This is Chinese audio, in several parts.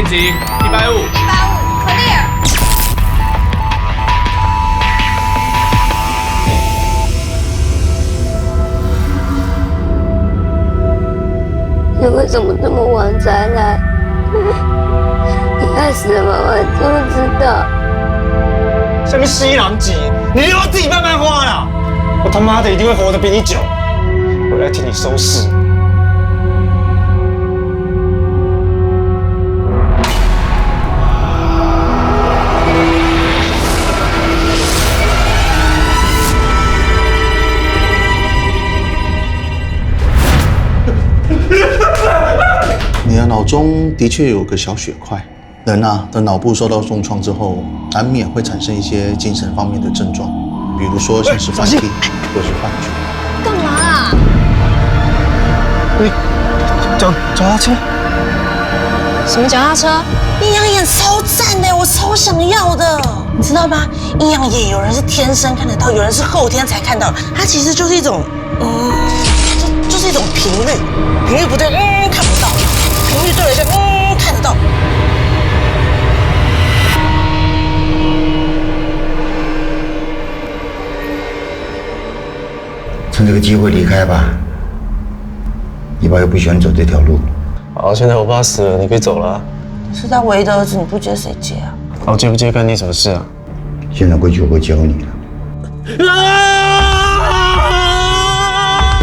电击150。150 ，clear。你为什么这么晚才来？你害死了妈妈，你知不知道？下面西郎急，你又要自己慢慢花啦！我他妈的一定会活得比你久，我来替你收尸。你的脑中的确有个小血块。人啊的脑部受到重创之后，难免会产生一些精神方面的症状，比如说像是幻听或是幻觉。干嘛啊？脚踏车？什么脚踏车？阴阳眼超赞的，我超想要的，你知道吗？阴阳眼有人是天生看得到，有人是后天才看到，它其实就是一种，就是一种频率，频率不对，看不到；频率对了就，看得到。趁这个机会离开吧，你爸又不喜欢走这条路。好，现在我爸死了，你可以走了啊。是他唯一的儿子，你不接谁接啊？我接不接干你什么事啊？现在规矩我会教你了。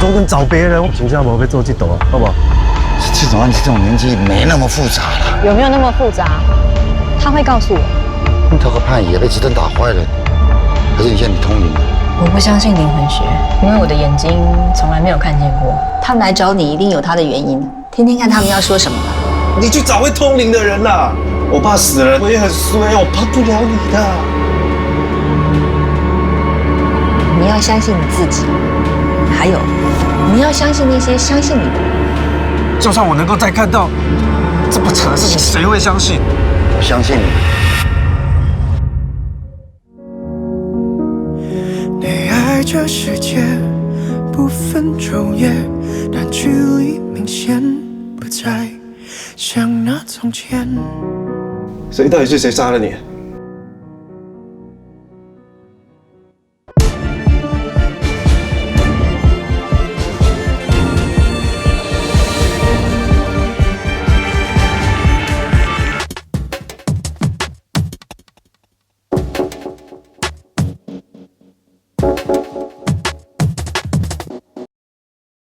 都跟找别人，我请假我被做这抖啊，好不好？这种案子这种年纪没那么复杂了。有没有那么复杂？他会告诉我。他和判也被子弹打坏了，可是你现在你通灵了。我不相信灵魂学，因为我的眼睛从来没有看见过。他们来找你一定有他的原因，听听看他们要说什么吧。你去找会通灵的人啦！我爸死了，我也很衰，我帮不了你的。你要相信你自己，还有你要相信那些相信你的人。就算我能够再看到这么扯的事情，谁会相信？我相信你。你爱这世界不分昼夜，但距离明显不再像那从前。谁到底是谁杀了你？